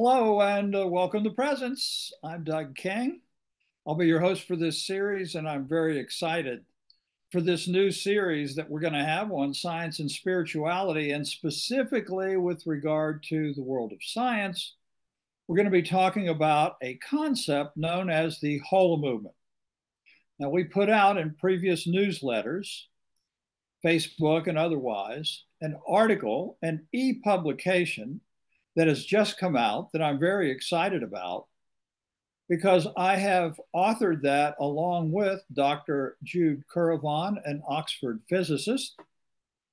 Hello and welcome to Presence. I'm Doug King. I'll be your host for this series, and I'm very excited for this new series that we're going to have on science and spirituality, and specifically with regard to the world of science. We're going to be talking about a concept known as the Holomovement. Now, we put out in previous newsletters, Facebook and otherwise, an article, an e-publication that has just come out that I'm very excited about because I have authored that along with Dr. Jude Currivan, an Oxford physicist,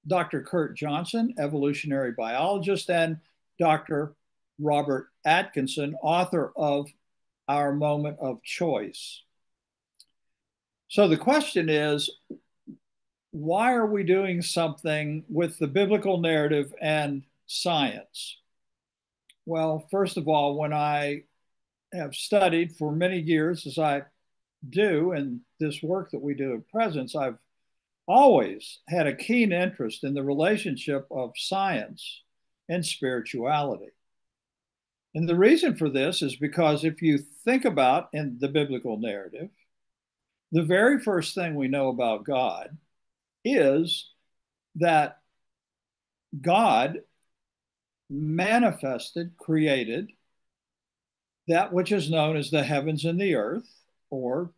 Dr. Kurt Johnson, evolutionary biologist, and Dr. Robert Atkinson, author of Our Moment of Choice. So the question is, why are we doing something with the biblical narrative and science? Well, first of all, when I have studied for many years, as I do in this work that we do at Presence, I've always had a keen interest in the relationship of science and spirituality. And the reason for this is because if you think about in the biblical narrative, the very first thing we know about God is that God manifested, created that which is known as the heavens and the earth, or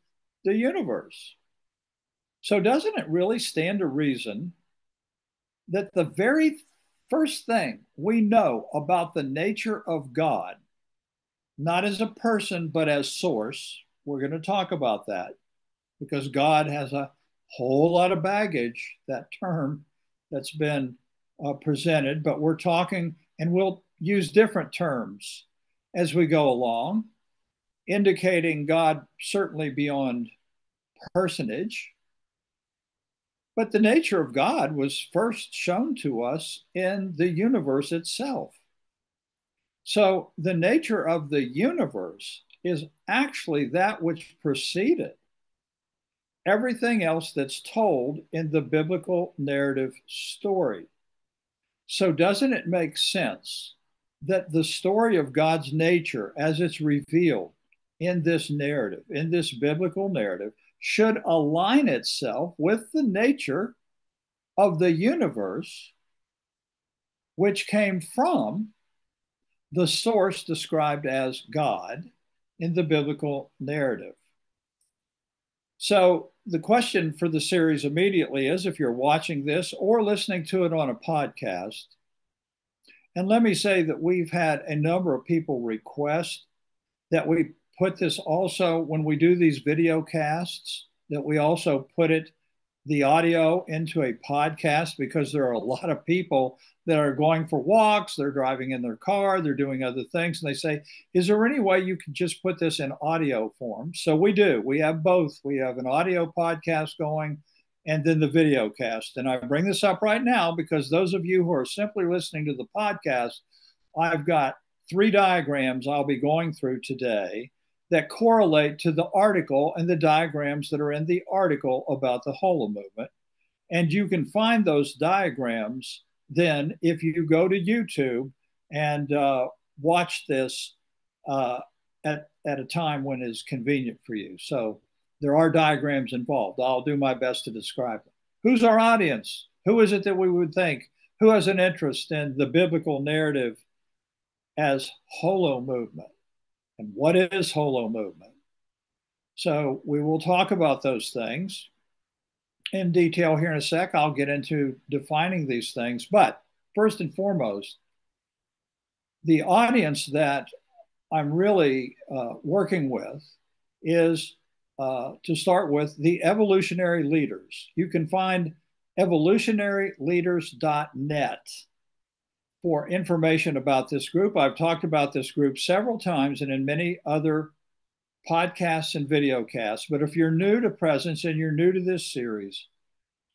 the universe. So, doesn't it really stand to reason that the very first thing we know about the nature of God, not as a person, but as source, we're going to talk about that because God has a whole lot of baggage, that term that's been presented, but we're talking, and we'll use different terms as we go along, indicating God certainly beyond personage. But the nature of God was first shown to us in the universe itself. So the nature of the universe is actually that which preceded everything else that's told in the biblical narrative story. So doesn't it make sense that the story of God's nature as it's revealed in this narrative, in this biblical narrative, should align itself with the nature of the universe, which came from the source described as God in the biblical narrative? So the question for the series immediately is, if you're watching this or listening to it on a podcast, and let me say that we've had a number of people request that we put this also when we do these video casts, that we also put the audio into a podcast, because there are a lot of people that are going for walks, they're driving in their car, they're doing other things, and they say, is there any way you can just put this in audio form? So we do. We have both. We have an audio podcast going and then the video cast. And I bring this up right now because those of you who are simply listening to the podcast, I've got 3 diagrams I'll be going through today that correlate to the article and the diagrams that are in the article about the Holomovement. And you can find those diagrams then if you go to YouTube and watch this at a time when it's convenient for you. So there are diagrams involved. I'll do my best to describe them. Who's our audience? Who is it that we would think? Who has an interest in the biblical narrative as Holomovement? And what is Holomovement? So we will talk about those things in detail here in a sec. I'll get into defining these things. But first and foremost, the audience that I'm really working with is, to start with, the evolutionary leaders. You can find evolutionaryleaders.net for information about this group. I've talked about this group several times and in many other podcasts and video casts. But if you're new to Presence and you're new to this series,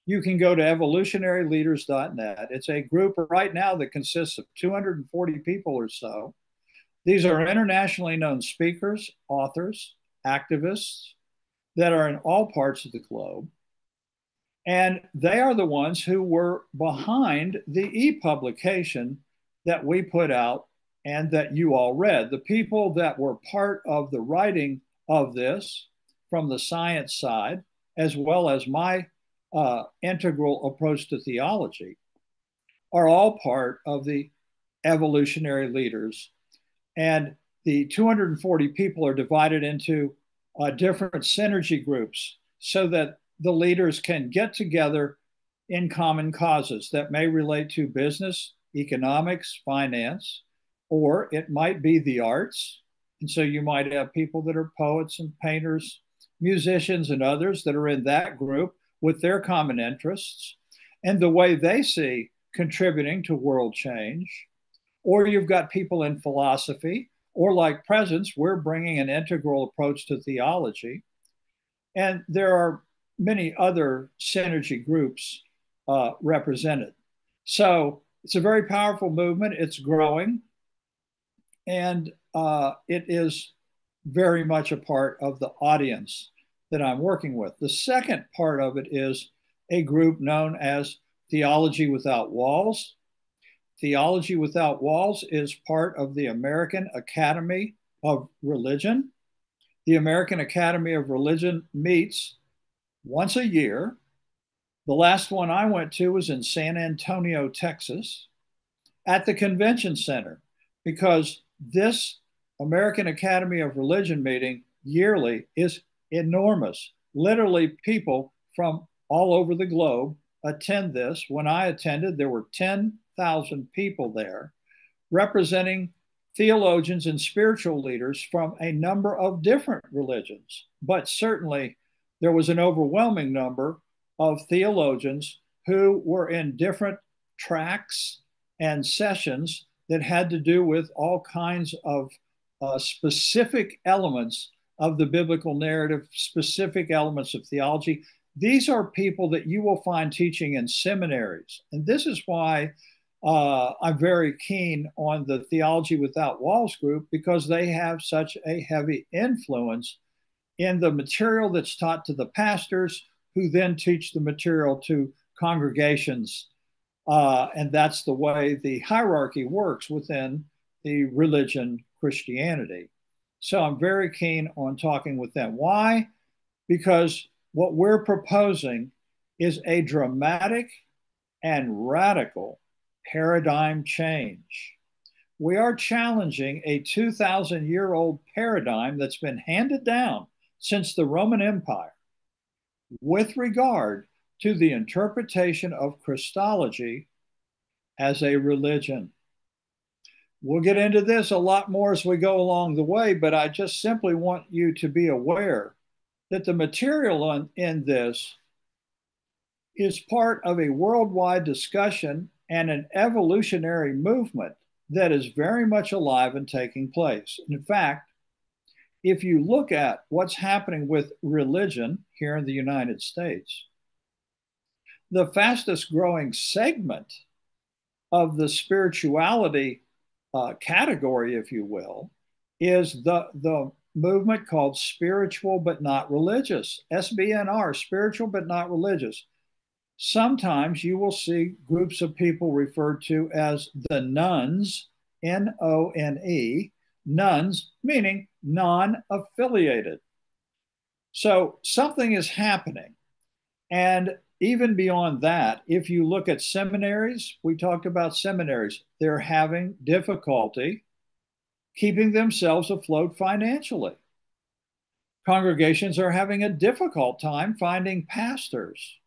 you can go to evolutionaryleaders.net. It's a group right now that consists of 240 people or so. These are internationally known speakers, authors, activists that are in all parts of the globe. And they are the ones who were behind the e-publication that we put out and that you all read. The people that were part of the writing of this from the science side, as well as my integral approach to theology, are all part of the evolutionary leaders. And the 240 people are divided into different synergy groups so that the leaders can get together in common causes that may relate to business, economics, finance, or it might be the arts. And so you might have people that are poets and painters, musicians, and others that are in that group with their common interests and the way they see contributing to world change. Or you've got people in philosophy, or like presence, we're bringing an integral approach to theology. And there are many other synergy groups represented. So it's a very powerful movement. It's growing, and it is very much a part of the audience that I'm working with. The second part of it is a group known as Theology Without Walls. Theology Without Walls is part of the American Academy of Religion. The American Academy of Religion meets once a year. The last one I went to was in San Antonio, Texas, at the Convention Center, because this American Academy of Religion meeting yearly is enormous. Literally, people from all over the globe attend this. When I attended, there were 10,000 people there representing theologians and spiritual leaders from a number of different religions. But certainly, there was an overwhelming number of theologians who were in different tracks and sessions that had to do with all kinds of specific elements of the biblical narrative, specific elements of theology. These are people that you will find teaching in seminaries. And this is why I'm very keen on the Theology Without Walls group, because they have such a heavy influence in the material that's taught to the pastors, who then teach the material to congregations. And that's the way the hierarchy works within the religion Christianity. So I'm very keen on talking with them. Why? Because what we're proposing is a dramatic and radical paradigm change. We are challenging a 2,000-year-old paradigm that's been handed down since the Roman Empire with regard to the interpretation of Christology as a religion. We'll get into this a lot more as we go along the way, but I just simply want you to be aware that the material in this is part of a worldwide discussion and an evolutionary movement that is very much alive and taking place. In fact, if you look at what's happening with religion here in the United States, the fastest growing segment of the spirituality category, if you will, is the movement called spiritual but not religious, SBNR, spiritual but not religious. Sometimes you will see groups of people referred to as the nones, None, nones, meaning non-affiliated. So something is happening. And even beyond that, if you look at seminaries, we talked about seminaries, they're having difficulty keeping themselves afloat financially. Congregations are having a difficult time finding pastors.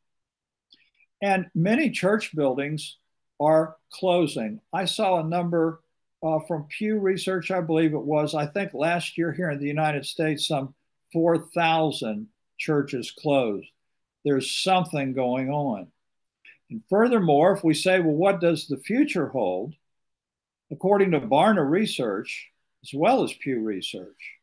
And many church buildings are closing. I saw a number from Pew Research, I believe it was, I think last year here in the United States, some 4,000 churches closed. There's something going on. And furthermore, if we say, well, what does the future hold? According to Barna Research, as well as Pew Research,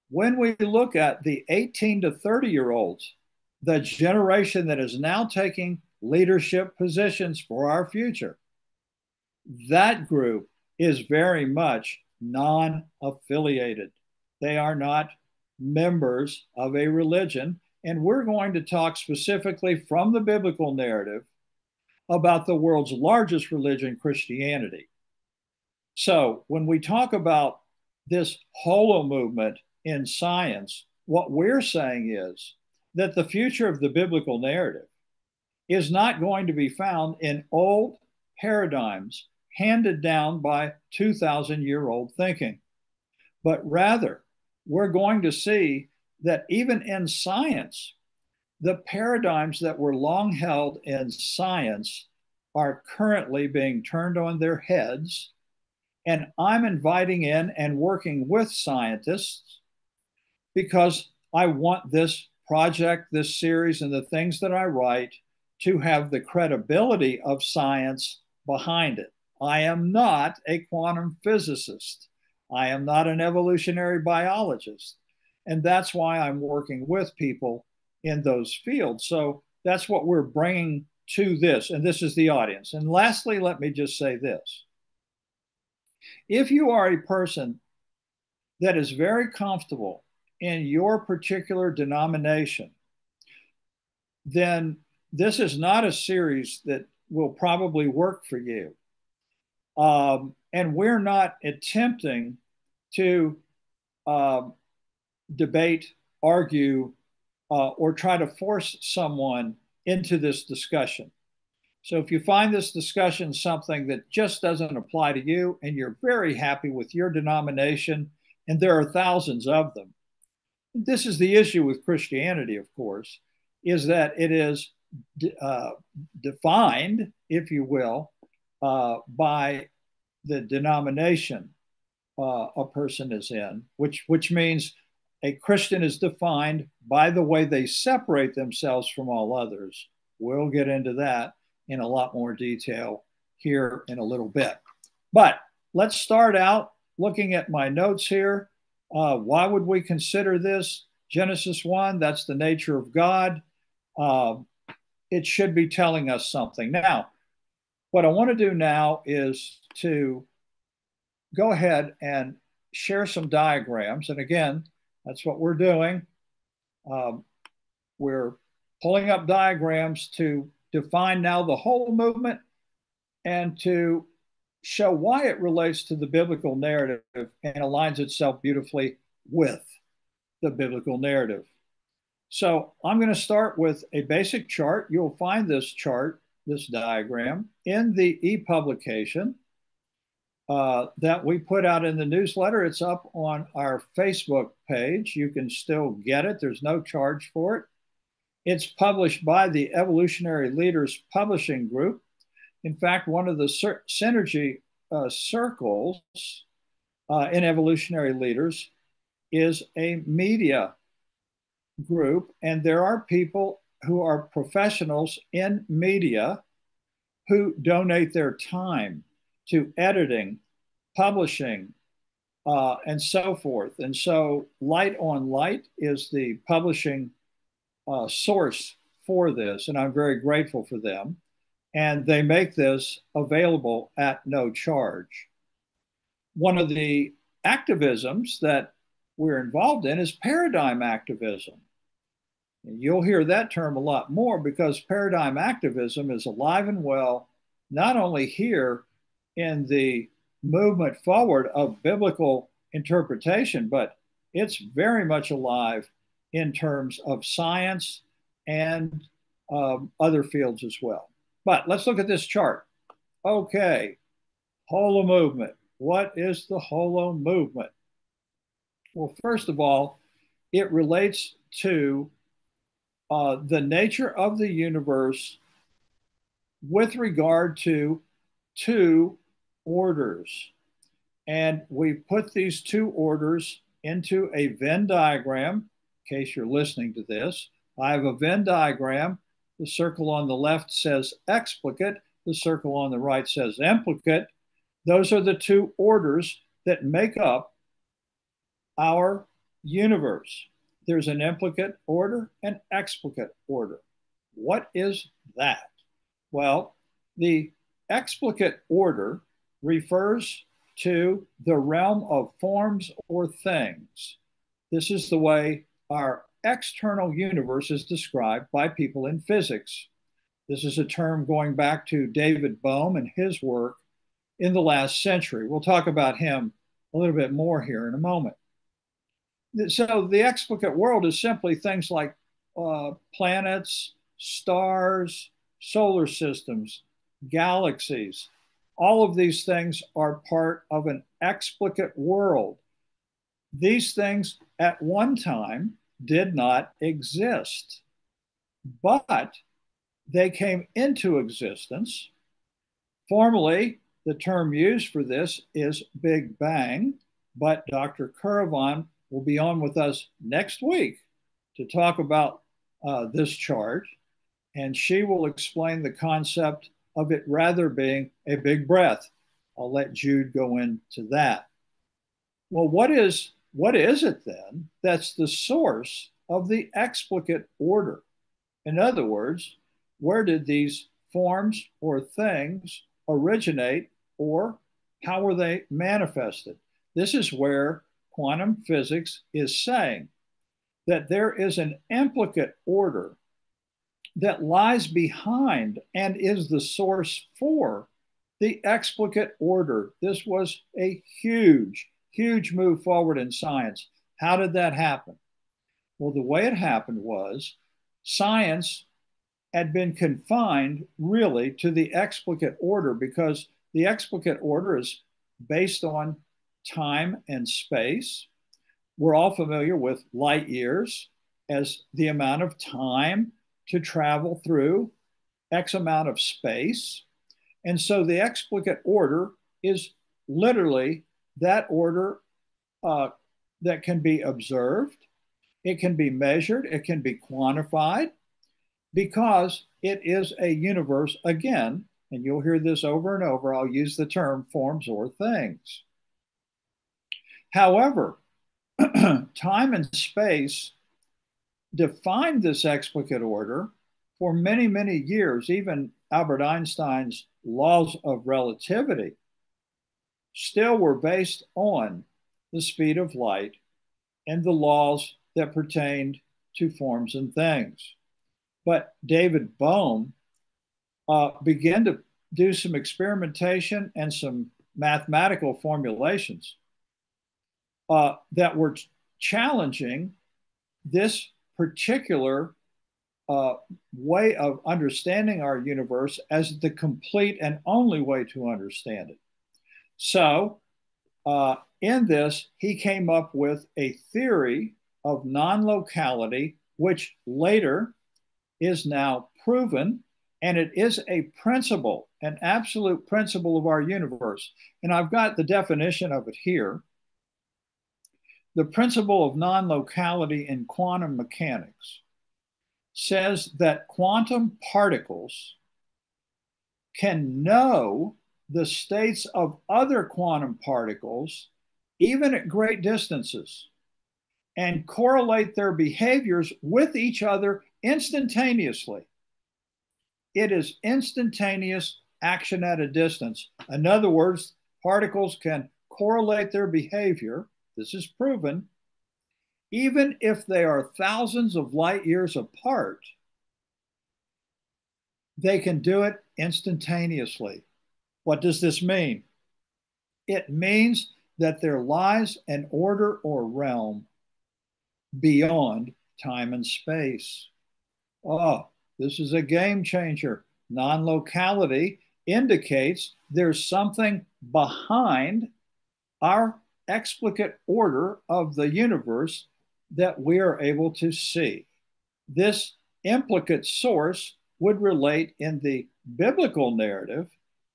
when we look at the 18 to 30-year-olds, the generation that is now taking leadership positions for our future, that group is very much non-affiliated. They are not members of a religion. And we're going to talk specifically from the biblical narrative about the world's largest religion, Christianity. So when we talk about this holomovement in science, what we're saying is that the future of the biblical narrative is not going to be found in old paradigms handed down by 2,000-year-old thinking, but rather we're going to see that even in science, the paradigms that were long held in science are currently being turned on their heads. And I'm inviting in and working with scientists because I want this project, this series, and the things that I write to have the credibility of science behind it. I am not a quantum physicist. I am not an evolutionary biologist. And that's why I'm working with people in those fields. So that's what we're bringing to this. And this is the audience. And lastly, let me just say this. If you are a person that is very comfortable in your particular denomination, then this is not a series that will probably work for you. And we're not attempting to debate, argue, or try to force someone into this discussion. So if you find this discussion something that just doesn't apply to you and you're very happy with your denomination, and there are thousands of them, this is the issue with Christianity, of course, is that it is defined, if you will, by the denomination a person is in, which means a Christian is defined by the way they separate themselves from all others. We'll get into that in a lot more detail here in a little bit. But let's start out looking at my notes here. Why would we consider this? Genesis 1, that's the nature of God. It should be telling us something. Now, what I want to do now is to go ahead and share some diagrams. And again, that's what we're doing. We're pulling up diagrams to define now the holomovement and to show why it relates to the biblical narrative and aligns itself beautifully with the biblical narrative. So I'm going to start with a basic chart. You'll find this chart, this diagram, in the e-publication that we put out in the newsletter. It's up on our Facebook page. You can still get it. There's no charge for it. It's published by the Evolutionary Leaders Publishing Group. In fact, one of the synergy circles in Evolutionary Leaders is a media group, and there are people who are professionals in media who donate their time to editing, publishing, and so forth. And so Light on Light is the publishing source for this, and I'm very grateful for them. And they make this available at no charge. One of the activisms that we're involved in is paradigm activism. And you'll hear that term a lot more because paradigm activism is alive and well, not only here in the movement forward of biblical interpretation, but it's very much alive in terms of science and other fields as well. But let's look at this chart. Okay, holomovement. What is the holomovement? Well, first of all, it relates to the nature of the universe with regard to two orders. And we put these two orders into a Venn diagram, in case you're listening to this. I have a Venn diagram. The circle on the left says explicate. The circle on the right says implicate. Those are the two orders that make up our universe. There's an implicate order and explicate order. What is that? Well, the explicate order refers to the realm of forms or things. This is the way our external universe is described by people in physics. This is a term going back to David Bohm and his work in the last century. We'll talk about him a little bit more here in a moment. So the explicate world is simply things like planets, stars, solar systems, galaxies. All of these things are part of an explicate world. These things at one time did not exist, but they came into existence. Formally, the term used for this is Big Bang, but Dr. Caravan will be on with us next week to talk about this charge, and she will explain the concept of it rather being a big breath. I'll let Jude go into that. Well, what is it then that's the source of the explicate order? In other words, where did these forms or things originate, or how were they manifested? This is where quantum physics is saying that there is an implicate order that lies behind and is the source for the explicate order. This was a huge, huge move forward in science. How did that happen? Well, the way it happened was science had been confined really to the explicate order because the explicate order is based on time and space. We're all familiar with light years as the amount of time to travel through X amount of space. And so the explicate order is literally that order that can be observed, it can be measured, it can be quantified, because it is a universe, again, and you'll hear this over and over, I'll use the term forms or things. However, time and space defined this explicate order for many, many years. Even Albert Einstein's laws of relativity still were based on the speed of light and the laws that pertained to forms and things. But David Bohm began to do some experimentation and some mathematical formulations that were challenging this particular way of understanding our universe as the complete and only way to understand it. So, in this, he came up with a theory of non-locality, which later is now proven, and it is a principle, an absolute principle of our universe. And I've got the definition of it here. The principle of non-locality in quantum mechanics says that quantum particles can know the states of other quantum particles, even at great distances, and correlate their behaviors with each other instantaneously. It is instantaneous action at a distance. In other words, particles can correlate their behavior, this is proven, even if they are thousands of light years apart, they can do it instantaneously. What does this mean? It means that there lies an order or realm beyond time and space. Oh, this is a game changer. Non-locality indicates there's something behind our explicate order of the universe that we are able to see. This implicate source would relate in the biblical narrative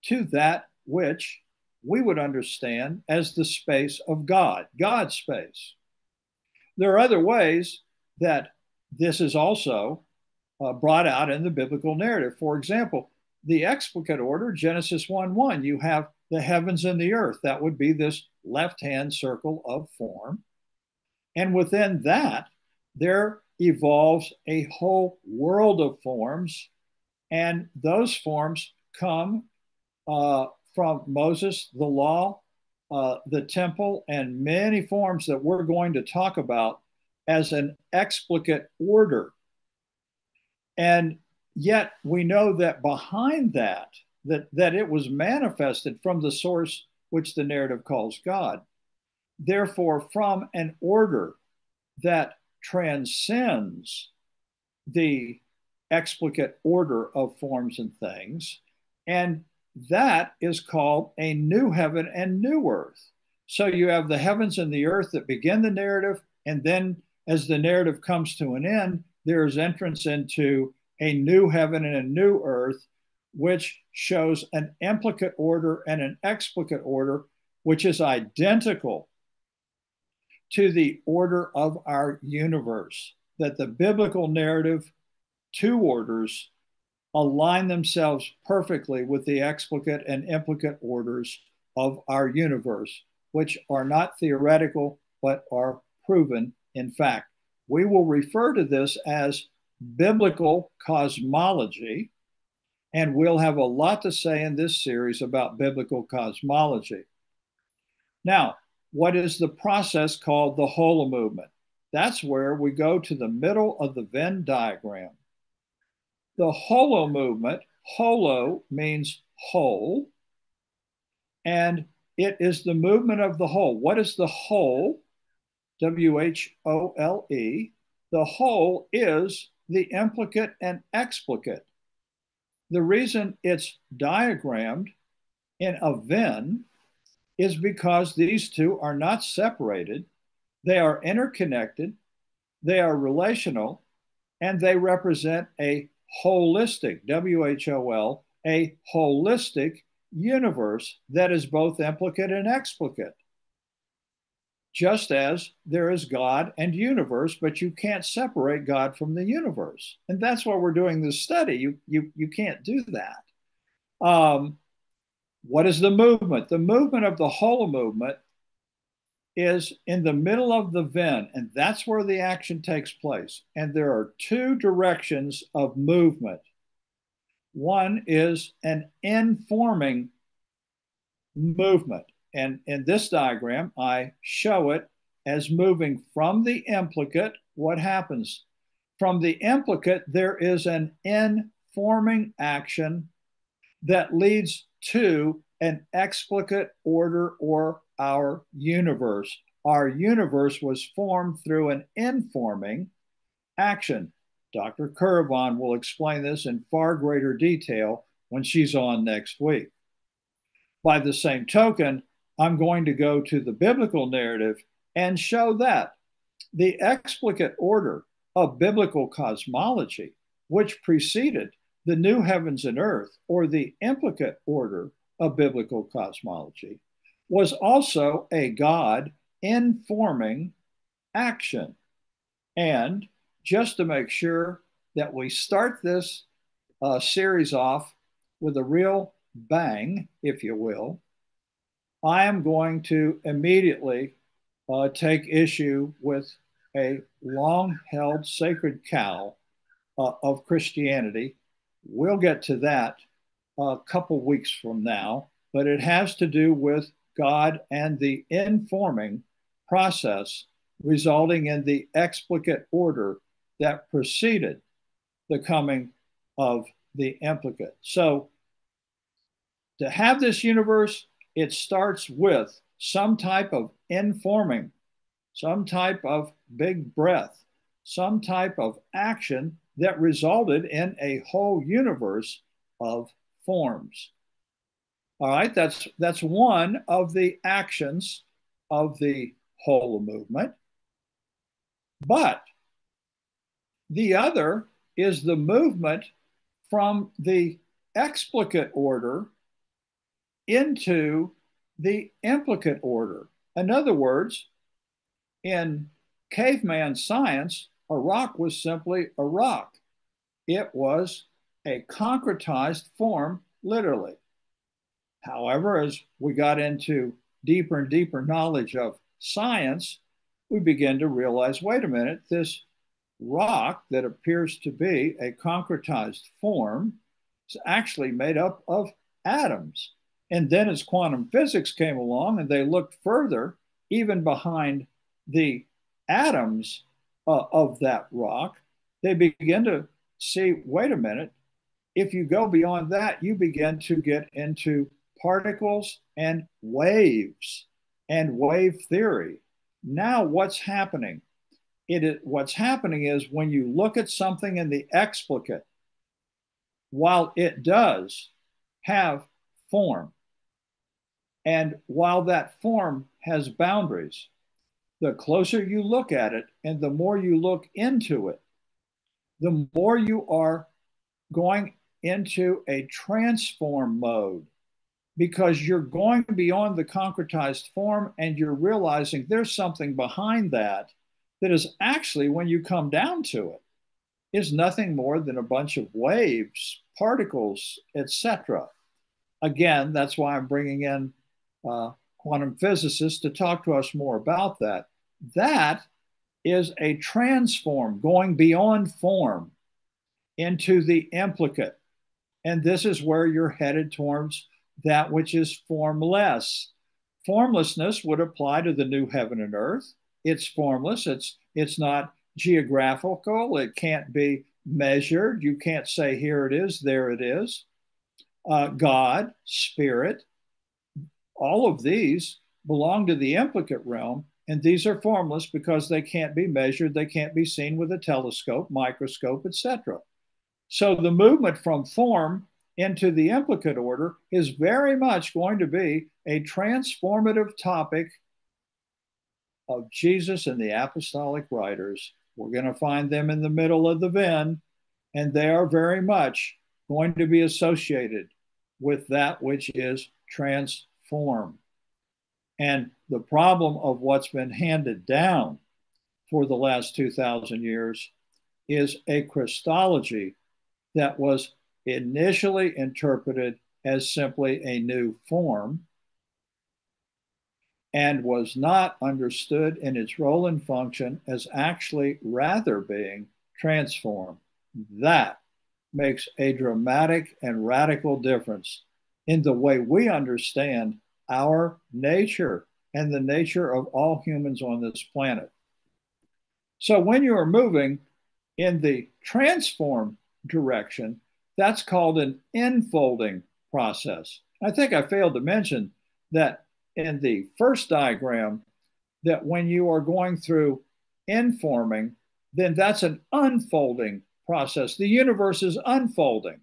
to that which we would understand as the space of God, God's space. There are other ways that this is also brought out in the biblical narrative. For example, the explicate order, Genesis 1:1, you have the heavens and the earth. That would be this left-hand circle of form. And within that, there evolves a whole world of forms. And those forms come from Moses, the law, the temple, and many forms that we're going to talk about as an explicate order. And yet we know that behind that that it was manifested from the source which the narrative calls God. Therefore, from an order that transcends the explicate order of forms and things, and that is called a new heaven and new earth. So you have the heavens and the earth that begin the narrative, and then as the narrative comes to an end, there is entrance into a new heaven and a new earth, which shows an implicate order and an explicate order, which is identical to the order of our universe. That the biblical narrative, two orders, align themselves perfectly with the explicate and implicate orders of our universe, which are not theoretical, but are proven in fact. We will refer to this as biblical cosmology, and we'll have a lot to say in this series about biblical cosmology. Now, what is the process called the Holomovement? That's where we go to the middle of the Venn diagram. The Holomovement, holo means whole, and it is the movement of the whole. What is the whole? W-H-O-L-E. The whole is the implicate and explicate. The reason it's diagrammed in a Venn is because these two are not separated. They are interconnected, they are relational, and they represent a holistic, W-H-O-L, a holistic universe that is both implicate and explicate. Just as there is God and universe, but you can't separate God from the universe. And that's why we're doing this study. You can't do that. What is the movement? The movement of the Holomovement is in the middle of the Venn, and that's where the action takes place. And there are two directions of movement. One is an informing movement. And in this diagram, I show it as moving from the implicate. What happens? From the implicate, there is an informing action that leads to an explicate order or our universe. Our universe was formed through an informing action. Dr. Curvon will explain this in far greater detail when she's on next week. By the same token, I'm going to go to the biblical narrative and show that the explicate order of biblical cosmology, which preceded the new heavens and earth, or the implicate order of biblical cosmology, was also a God informing action. And just to make sure that we start this series off with a real bang, if you will, I am going to immediately take issue with a long-held sacred cow of Christianity. We'll get to that a couple weeks from now, but it has to do with God and the informing process resulting in the explicate order that preceded the coming of the implicate. So to have this universe, it starts with some type of informing, some type of big breath, some type of action that resulted in a whole universe of forms. All right, that's one of the actions of the Holomovement. But the other is the movement from the explicate order into the implicate order. In other words, in caveman science, a rock was simply a rock. It was a concretized form, literally. However, as we got into deeper and deeper knowledge of science, we began to realize, wait a minute, this rock that appears to be a concretized form is actually made up of atoms. And then as quantum physics came along and they looked further, even behind the atoms of that rock, they began to see, wait a minute, if you go beyond that, you begin to get into particles and waves and wave theory. Now, what's happening is when you look at something in the explicate, while it does have form, and while that form has boundaries, the closer you look at it and the more you look into it, the more you are going into a transform mode, because you're going beyond the concretized form and you're realizing there's something behind that that is actually, when you come down to it, is nothing more than a bunch of waves, particles, etc. Again, that's why I'm bringing in quantum physicists to talk to us more about that. That is a transform, going beyond form into the implicate. And this is where you're headed towards that which is formless. Formlessness would apply to the new heaven and earth. It's formless. It's not geographical. It can't be measured. You can't say here it is, there it is. God, spirit, all of these belong to the implicate realm, and these are formless because they can't be measured. They can't be seen with a telescope, microscope, etc. So the movement from form into the implicate order is very much going to be a transformative topic of Jesus and the apostolic writers. We're going to find them in the middle of the Venn, and they are very much going to be associated with that which is transformed. And the problem of what's been handed down for the last 2,000 years is a Christology that was initially interpreted as simply a new form and was not understood in its role and function as actually rather being transformed. That makes a dramatic and radical difference in the way we understand our nature and the nature of all humans on this planet. So when you are moving in the transform direction, that's called an enfolding process. I think I failed to mention that in the first diagram, that when you are going through informing, then that's an unfolding process. The universe is unfolding.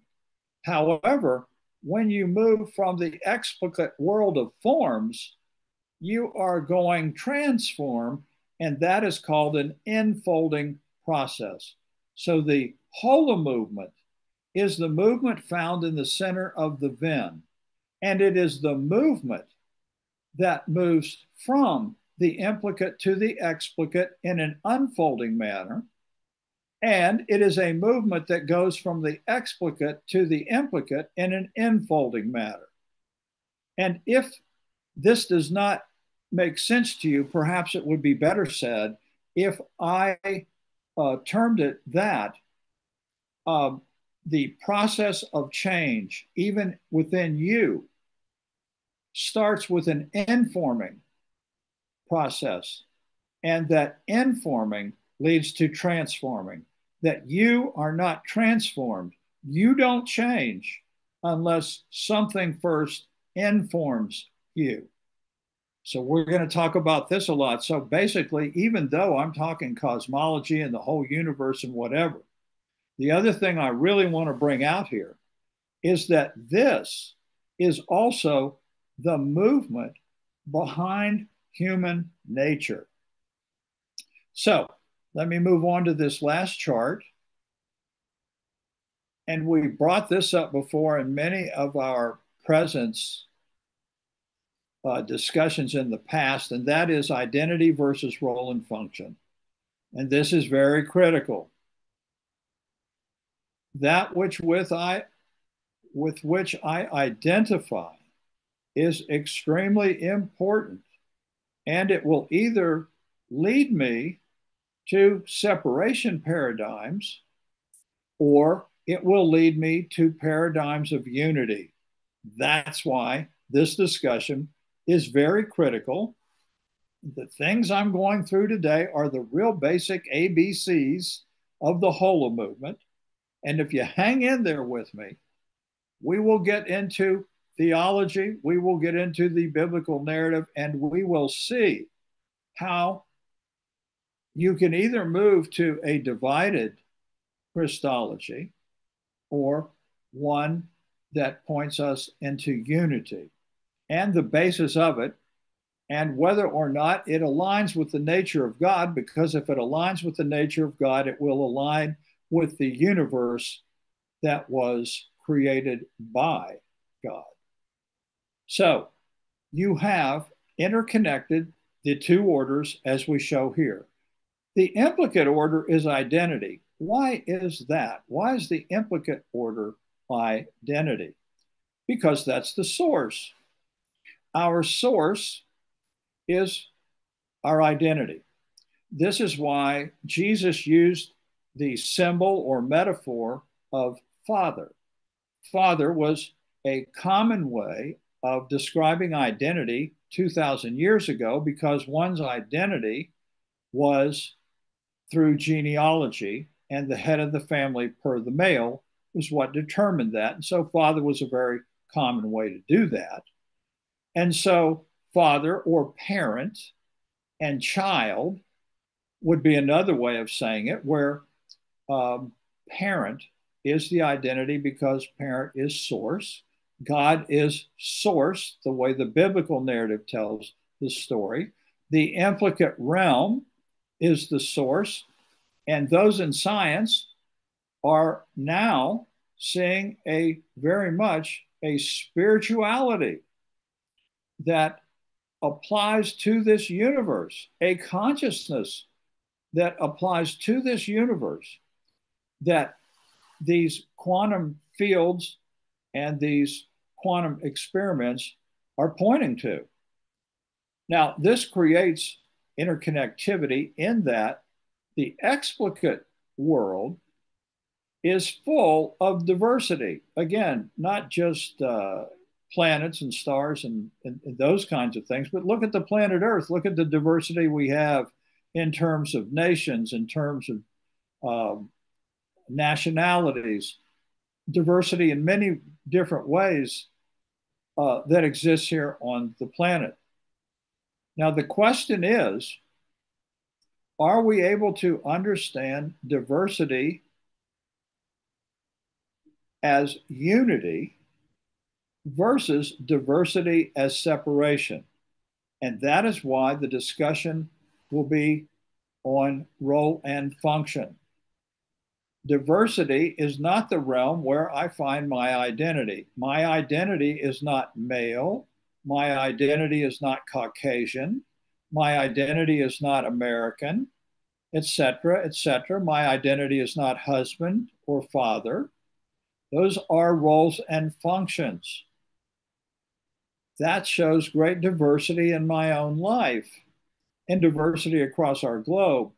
However, when you move from the explicate world of forms, you are going transform, and that is called an enfolding process. So the Holomovement is the movement found in the center of the Venn, and it is the movement that moves from the implicate to the explicate in an unfolding manner. And it is a movement that goes from the explicate to the implicate in an enfolding manner. And if this does not make sense to you, perhaps it would be better said if I termed it that the process of change, even within you, starts with an informing process, and that informing leads to transforming. That you are not transformed. You don't change unless something first informs you. So we're going to talk about this a lot. So basically, even though I'm talking cosmology and the whole universe and whatever, the other thing I really want to bring out here is that this is also the movement behind human nature. So let me move on to this last chart. And we brought this up before in many of our presence discussions in the past, and that is identity versus role and function. And this is very critical. That which with which I identify is extremely important, and it will either lead me to separation paradigms, or it will lead me to paradigms of unity. That's why this discussion is very critical. The things I'm going through today are the real basic ABCs of the Holomovement. And if you hang in there with me, We will get into theology, we will get into the biblical narrative, and we will see how you can either move to a divided Christology or one that points us into unity and the basis of it, and whether or not it aligns with the nature of God, because if it aligns with the nature of God, it will align with the universe that was created by God. So you have interconnected the two orders as we show here. The implicate order is identity. Why is that? Why is the implicate order identity? Because that's the source. Our source is our identity. This is why Jesus used the symbol or metaphor of father. Father was a common way of describing identity 2,000 years ago because one's identity was through genealogy, and the head of the family per the male was what determined that. And so father was a very common way to do that. And so father or parent and child would be another way of saying it, where parent is the identity because parent is source. God is source, the way the biblical narrative tells the story. The implicate realm is the source. And those in science are now seeing a very much a spirituality that applies to this universe, a consciousness that applies to this universe, that these quantum fields and these quantum experiments are pointing to. Now, this creates interconnectivity in that the explicate world is full of diversity. Again, not just planets and stars and those kinds of things, but look at the planet Earth. Look at the diversity we have in terms of nations, in terms of nationalities, diversity in many different ways that exists here on the planet. Now, the question is, are we able to understand diversity as unity versus diversity as separation? And that is why the discussion will be on role and function. Diversity is not the realm where I find my identity. My identity is not male. My identity is not Caucasian. My identity is not American, etc., etc. My identity is not husband or father. Those are roles and functions. That shows great diversity in my own life and diversity across our globe.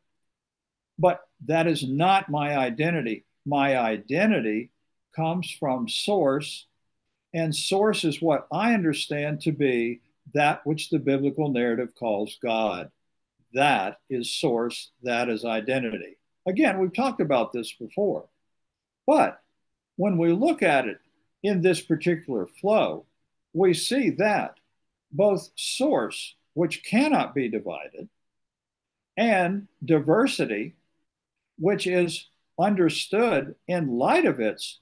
But that is not my identity. My identity comes from source, and source is what I understand to be that which the biblical narrative calls God. That is source, that is identity. Again, we've talked about this before, but when we look at it in this particular flow, we see that both source, which cannot be divided, and diversity, which is understood in light of its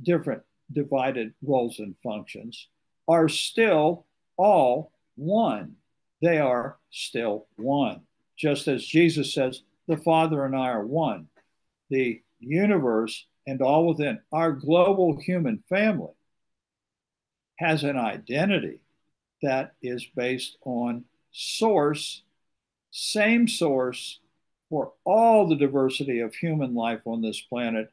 different divided roles and functions, are still all one. They are still one. Just as Jesus says, the Father and I are one. The universe and all within our global human family has an identity that is based on source, same source for all the diversity of human life on this planet.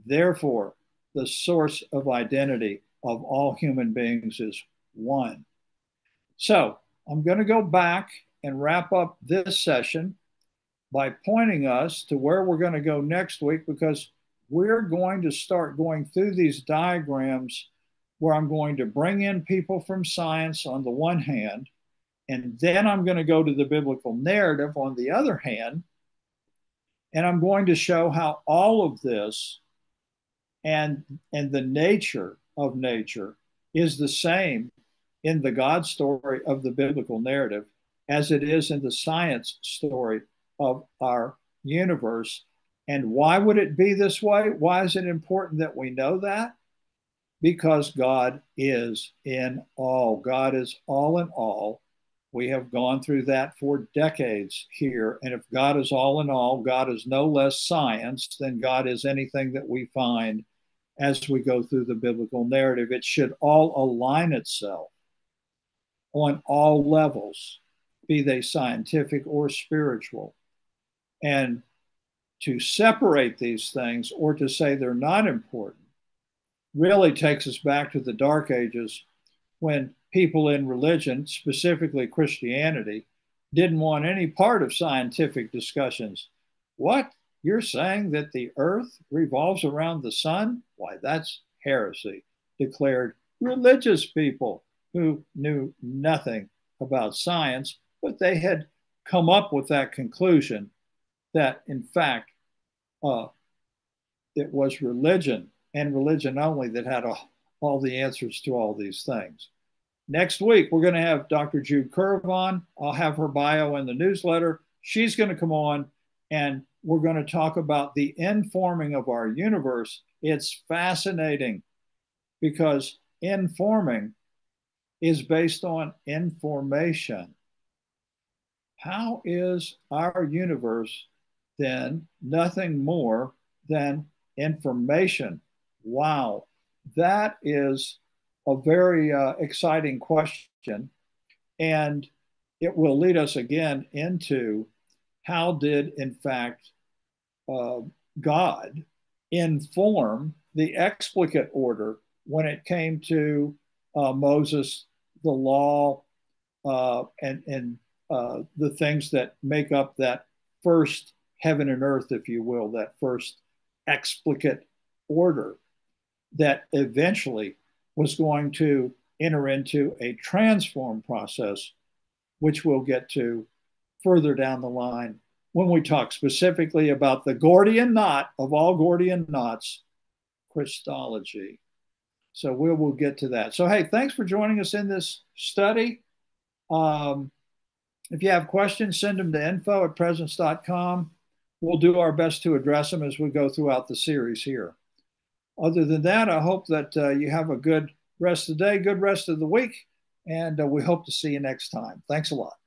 Therefore, the source of identity of all human beings is one. So I'm going to go back and wrap up this session by pointing us to where we're going to go next week, because we're going to start going through these diagrams where I'm going to bring in people from science on the one hand, and then I'm going to go to the biblical narrative on the other hand, and I'm going to show how all of this and the nature of nature is the same in the God story of the biblical narrative as it is in the science story of our universe. And why would it be this way? Why is it important that we know that? Because God is in all. God is all in all. We have gone through that for decades here. And if God is all in all, God is no less science than God is anything that we find as we go through the biblical narrative. It should all align itself on all levels, be they scientific or spiritual. And to separate these things or to say they're not important really takes us back to the Dark Ages when people in religion, specifically Christianity, didn't want any part of scientific discussions. What? You're saying that the earth revolves around the sun? Why, that's heresy, declared religious people who knew nothing about science, but they had come up with that conclusion that, in fact, uh, it was religion and religion only that had all the answers to all these things. Next week, we're going to have Dr. Jude Curve on. I'll have her bio in the newsletter. She's going to come on and we're going to talk about the informing of our universe. It's fascinating because informing is based on information. How is our universe then nothing more than information? Wow, that is a very exciting question. And it will lead us again into how did, in fact, uh, God inform the explicate order when it came to Moses, the law, and the things that make up that first heaven and earth, if you will, that first explicate order that eventually was going to enter into a transform process, which we'll get to further down the line when we talk specifically about the Gordian knot of all Gordian knots, Christology. So we will get to that. So, hey, thanks for joining us in this study. If you have questions, send them to info@presence.com. We'll do our best to address them as we go throughout the series here. Other than that, I hope that you have a good rest of the day, good rest of the week, and we hope to see you next time. Thanks a lot.